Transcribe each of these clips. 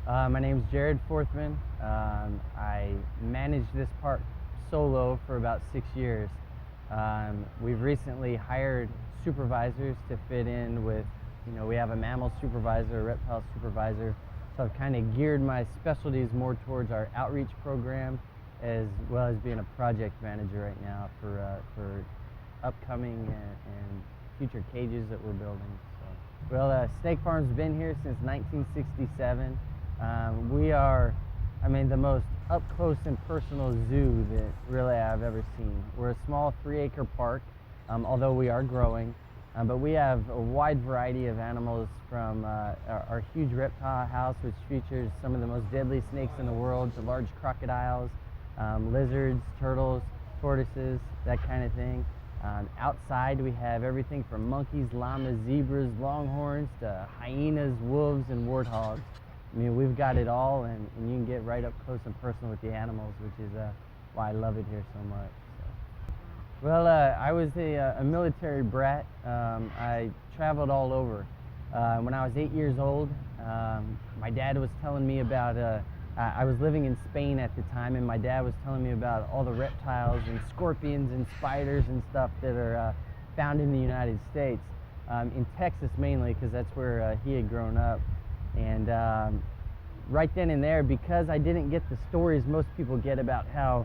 My name's Jarrod Forthman. I managed this park solo for about 6 years. We've recently hired supervisors to fit in with, we have a mammal supervisor, a reptile supervisor. So I've kind of geared my specialties more towards our outreach program, as well as being a project manager right now for upcoming and future cages that we're building. Well, Snake Farm's been here since 1967. We are, the most up close and personal zoo that really I've ever seen. We're a small 3-acre park, although we are growing, but we have a wide variety of animals from our huge reptile house, which features some of the most deadly snakes in the world, to large crocodiles, lizards, turtles, tortoises, that kind of thing. Outside we have everything from monkeys, llamas, zebras, longhorns, to hyenas, wolves, and warthogs. We've got it all, and you can get right up close and personal with the animals, which is why I love it here so much. Well, I was a military brat. I traveled all over. When I was 8 years old, my dad was telling me about I was living in Spain at the time, and my dad was telling me about all the reptiles and scorpions and spiders and stuff that are found in the United States, in Texas mainly, because that's where he had grown up. And right then and there, because I didn't get the stories most people get about how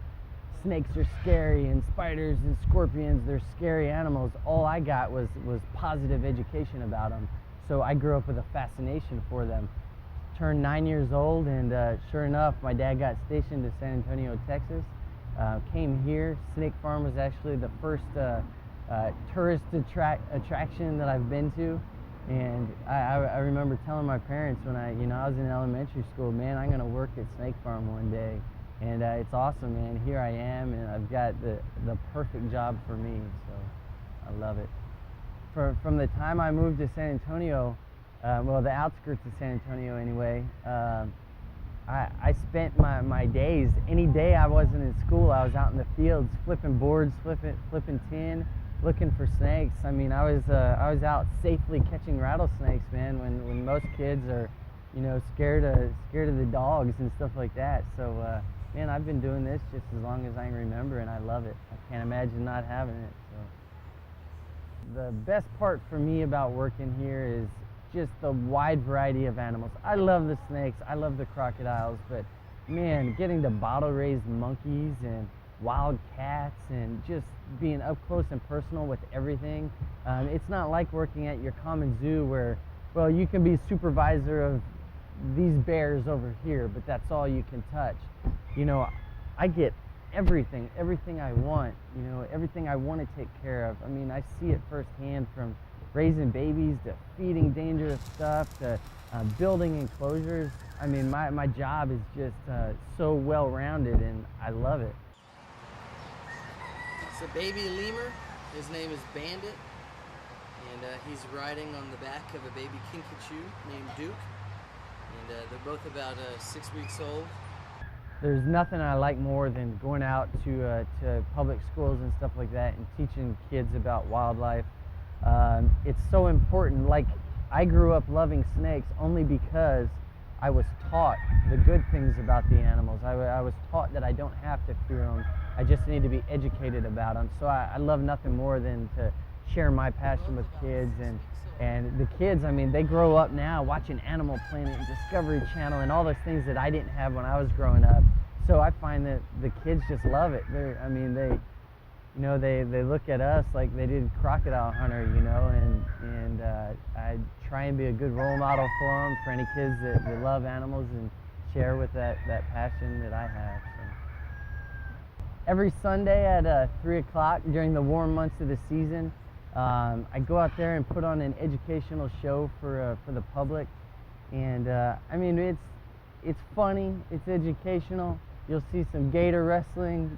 snakes are scary and spiders and scorpions, they're scary animals, all I got was positive education about them. So I grew up with a fascination for them. Turned 9 years old, and sure enough, my dad got stationed to San Antonio, Texas. Came here. Snake Farm was actually the first tourist attraction that I've been to, and I remember telling my parents when I was in elementary school, man, I'm gonna work at Snake Farm one day, and it's awesome, man. Here I am, and I've got the perfect job for me, so I love it. From the time I moved to San Antonio, well, the outskirts of San Antonio anyway, I spent my days, any day I wasn't in school, I was out in the fields flipping boards, flipping tin, looking for snakes. I was out safely catching rattlesnakes, man, when most kids are, scared of the dogs and stuff like that. So, man, I've been doing this just as long as I can remember, and I love it. I can't imagine not having it. So, the best part for me about working here is just the wide variety of animals. I love the snakes, I love the crocodiles, but man, getting to bottle raise monkeys and wild cats and just being up close and personal with everything. It's not like working at your common zoo where, well, you can be supervisor of these bears over here, but that's all you can touch. I get everything I want, everything I want to take care of. I see it firsthand, from raising babies to feeding dangerous stuff to building enclosures. My job is just so well-rounded, and I love it. It's a baby lemur. His name is Bandit, and he's riding on the back of a baby kinkajou named Duke, and they're both about 6 weeks old. There's nothing I like more than going out to public schools and stuff like that and teaching kids about wildlife. It's so important. Like, I grew up loving snakes only because I was taught the good things about the animals. I was taught that I don't have to fear them. I just need to be educated about them. So I love nothing more than to share my passion with kids. And the kids, they grow up now watching Animal Planet and Discovery Channel and all those things that I didn't have when I was growing up. So I find that the kids just love it. They look at us like they did Crocodile Hunter, and I try and be a good role model for them, for any kids that love animals and share with that passion that I have. So. Every Sunday at 3 o'clock during the warm months of the season, I go out there and put on an educational show for the public, and it's funny, it's educational. You'll see some gator wrestling,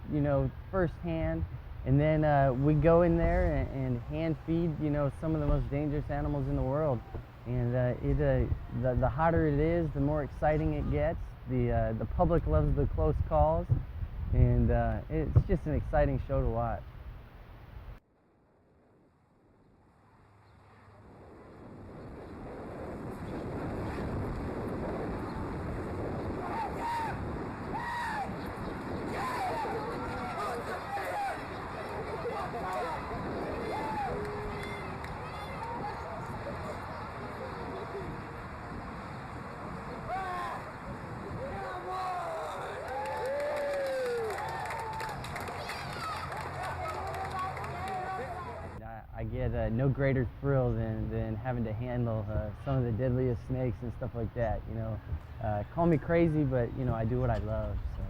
firsthand. And then we go in there and hand feed, some of the most dangerous animals in the world. And the hotter it is, the more exciting it gets. The public loves the close calls, and it's just an exciting show to watch. had no greater thrill than having to handle some of the deadliest snakes and stuff like that. You know, call me crazy, but you know I do what I love. So.